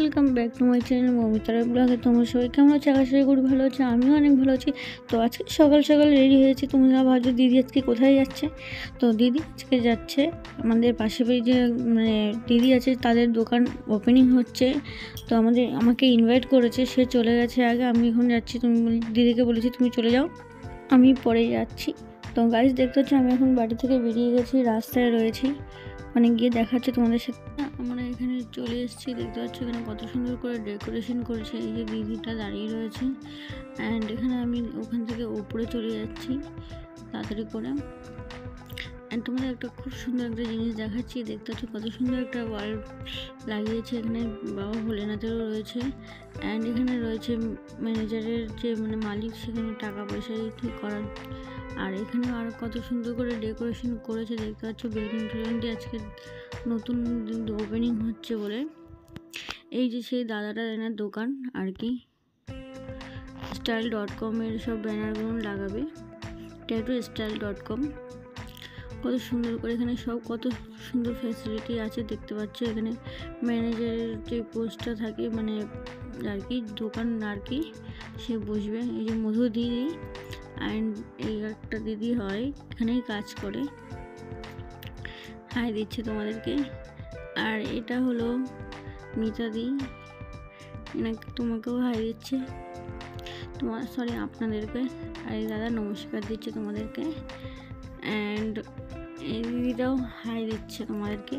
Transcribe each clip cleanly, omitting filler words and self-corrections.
Welcome back to my channel মৌমিতার ব্লগে। তোমরা সবাই কেমন আছো? আশা করি ভালো আছে, আমিও অনেক ভালো আছি। তো আজকে সকাল সকাল রেডি হয়েছি। তোমরা ভাবছো দিদি আজকে কোথায় যাচ্ছে? তো দিদি আজকে যাচ্ছে আমাদের পাশে বাড়ি যে দিদি আছে তাদের দোকান ওপেনিং হচ্ছে। তো আমাকে ইনভাইট করেছে, সে চলে গেছে আগে, আমি এখন যাচ্ছি। দিদিকে বলেছি তুমি চলে যাও, আমি পরে যাচ্ছি। তো গাইস দেখতে হচ্ছে আমি এখন বাড়ি থেকে বেরিয়ে গেছি, রাস্তায় রয়েছি, মানে গিয়ে দেখাচ্ছে তোমাদের সাথে। আমরা এখানে চলে এসেছি, দেখতে পাচ্ছি এখানে কত সুন্দর করে ডেকোরেশন করেছে। এই যে দিদিটা দাঁড়িয়ে রয়েছে অ্যান্ড এখানে আমি ওখান থেকে ওপরে চলে যাচ্ছি তাড়াতাড়ি করে। অ্যান্ড তোমাদের একটা খুব সুন্দর একটা জিনিস দেখাচ্ছি, দেখতে পাচ্ছি কত সুন্দর একটা বাল্ব লাগিয়েছে। এখানে বাবা ভোলেনাথেরও রয়েছে অ্যান্ড এখানে রয়েছে ম্যানেজারের যে মালিক, সেখানে টাকা পয়সা ঠিক করার। আর এখানে আরও কত সুন্দর করে ডেকোরেশন করেছে, দেখতে পাচ্ছ বেলুন টেলুন দিয়ে আজকে নতুন ওপেনিং হচ্ছে বলে। এই যে সেই দাদাটা এনার দোকান আর কি, style.com এর সব ব্যানারগুলো লাগাবে, tattoo-style.com। কত সুন্দর করে এখানে সব কত সুন্দর ফ্যাসিলিটি আছে, দেখতে পাচ্ছ। এখানে ম্যানেজারের যে পোস্টটা থাকে আর কি দোকান আর কি, সে বসবে। এই যে মধু দিদি অ্যান্ড এই একটা দিদি হয় এখানেই কাজ করে, হাই দিচ্ছে তোমাদেরকে। আর এটা হলো মিতাদি, তোমাকেও হাই দিচ্ছে, আপনাদেরকে। আর এই দাদা নমস্কার দিচ্ছে তোমাদেরকে অ্যান্ড এই দিদিটাও হাই দিচ্ছে তোমাদেরকে।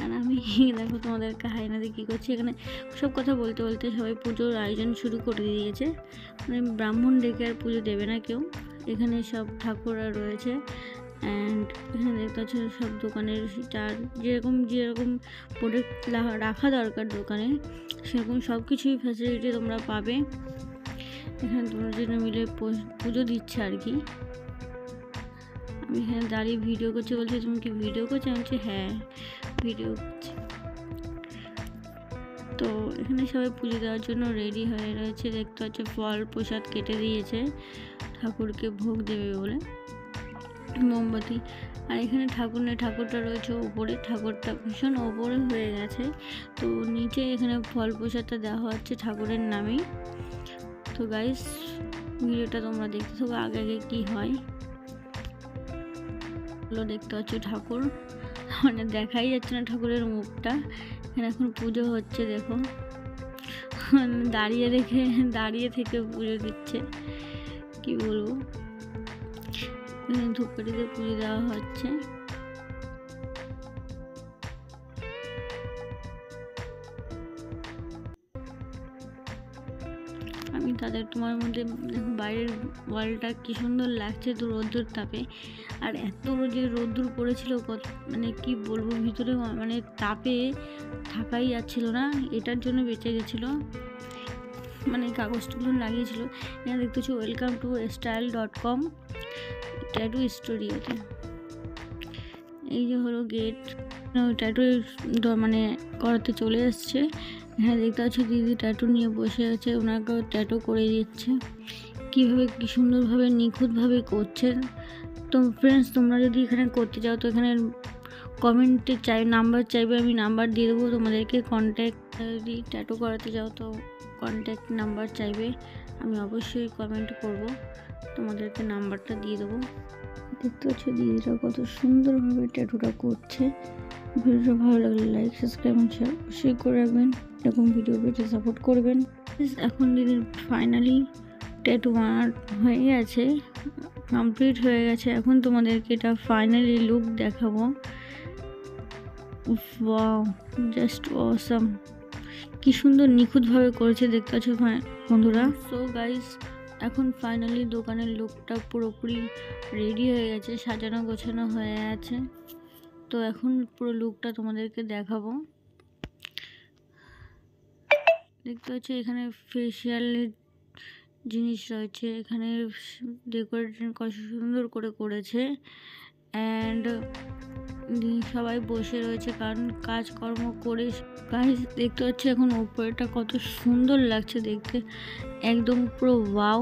আর আমি দেখো তোমাদেরকে হাই না দিয়ে কী করছি। এখানে সব কথা বলতে বলতে সবাই পুজোর আয়োজন শুরু করে দিয়েছে, ব্রাহ্মণ ডেকে আর পুজো দেবে না কেউ। এখানে সব ঠাকুররা রয়েছে অ্যান্ড এখানে দেখতে পাচ্ছ সব দোকানের যার যেরকম প্রোডাক্ট রাখা দরকার দোকানে, সেরকম সব কিছুই ফ্যাসিলিটি তোমরা পাবে। এখানে তোমরা জন্য মিলে পুজো দিচ্ছে আর কি। আমি এখানে দাঁড়িয়ে ভিডিও করছি, বলছি তুমি কি ভিডিও করছো? আমি বলছি হ্যাঁ ভিডিও করছি। তো এখানে সবাই পুজো দেওয়ার জন্য রেডি হয়ে রয়েছে, দেখতে পাচ্ছ ফল প্রসাদ কেটে দিয়েছে ঠাকুরকে ভোগ দেবে বলে, মোমবাতি। আর এখানে ঠাকুরটা রয়েছে ওপরে, ঠাকুরটা ভীষণ ওপরে হয়ে গেছে। তো নিচে এখানে ফল প্রসাদটা দেওয়া হচ্ছে ঠাকুরের নামেই। তো গাইস ভিডিওটা তোমরা দেখতে থাকো, আগে আগে কী হয়। দেখতে পাচ্ছ ঠাকুর, দেখাই যাচ্ছে না ঠাকুরের মুখটা। এখানে এখন পুজো হচ্ছে, দেখো দাঁড়িয়ে থেকে পুজো দিচ্ছে, কি বলবো। ধূপকাঠিতে পুজো দেওয়া হচ্ছে। আমি তোমার মধ্যে দেখো বাইরের ওয়ালটা কি সুন্দর লাগছে তো রোদ্দুর তাপে। আর এত যে রোদ্দুর পড়েছিল কি বলবো, ভিতরে তাপে থাকাই যাচ্ছিল না, এটার জন্য বেঁচে গেছিলো, কাগজগুলো লাগিয়েছিল। এখানে দেখতেছি ওয়েলকাম টু style.com ট্যাটু স্টুডিওতে। এই যে হলো গেট, ট্যাটু করাতে চলে এসছে। হ্যাঁ দেখতে পাচ্ছি দিদি ট্যাটু নিয়ে বসে আছে, ওনাকে ট্যাটু করে দিচ্ছে। কীভাবে কি সুন্দরভাবে নিখুঁতভাবে করছে। তো ফ্রেন্ডস তোমরা যদি এখানে করতে চাও তো এখানে কমেন্টে নাম্বার চাইবে, আমি নাম্বার দিয়ে দেবো তোমাদেরকে। কন্ট্যাক্ট যদি ট্যাটু করাতে চাও তো কন্ট্যাক্ট নাম্বার চাইবে, আমি অবশ্যই কমেন্ট করব, তোমাদেরকে নাম্বারটা দিয়ে দেবো। দেখতে পাচ্ছ দিদিরা কত সুন্দরভাবে ট্যাটুটা করছে। ভিডিওটা ভালো লাগলে লাইক সাবস্ক্রাইব শেয়ার অবশ্যই করে রাখবেন, এরকম ভিডিও পেতে সাপোর্ট করবেন। এখন দিদির ফাইনালি ট্যাটু হয়ে গেছে, কমপ্লিট হয়ে গেছে। এখন তোমাদেরকে এটা ফাইনালি লুক দেখাবো। ওয়াও, জাস্ট অসাম, কি সুন্দর নিখুঁতভাবে করেছে, দেখতে পাচ্ছ বন্ধুরা। সো গাইস এখন ফাইনালি দোকানের লুকটা পুরোপুরি রেডি হয়ে গেছে, সাজানো গোছানো হয়ে আছে। তো এখন পুরো লুকটা তোমাদেরকে দেখাবো। দেখতে পাচ্ছি এখানে ফেসিয়ালের জিনিস রয়েছে, এখানে ডেকোরেশন কত সুন্দর করে করেছে অ্যান্ড সবাই বসে রয়েছে কারণ কাজকর্ম করে। গাইস দেখতে পাচ্ছি এখন উপরেটা কত সুন্দর লাগছে দেখতে, একদম পুরো ওয়াও।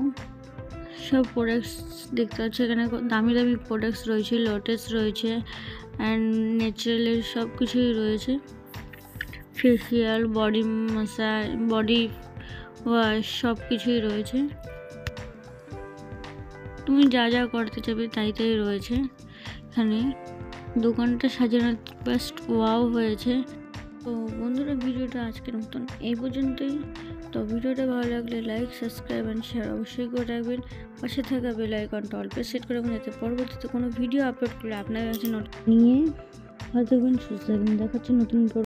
সব প্রোডাক্টস দেখতে পাচ্ছি, এখানে দামি দামি প্রোডাক্টস রয়েছে, লোটাস রয়েছে অ্যান্ড ন্যাচারালের সব কিছুই রয়েছে। Facial, body massage, body wash সব কিছুই রয়েছে। তুমি যা যা করতে চাইবে তাই তাই রয়েছে এখানে। দোকানটা সাজানো বেস্ট ওয়াও হয়েছে। তো বন্ধুরা, ভিডিওটা আজকের মতন এই পর্যন্তই। তো ভিডিওটা ভালো লাগলে লাইক, সাবস্ক্রাইব অ্যান্ড শেয়ার অবশ্যই করে রাখবেন। পাশে থাকা বেল আইকনটা অল প্রেস সেট করে রাখবেন, যাতে পরবর্তীতে কোনো ভিডিও আপলোড করলে আপনার কাছে নোট নিয়ে ভালো থাকবেন, সুস্থ থাকবেন। দেখাচ্ছি নতুন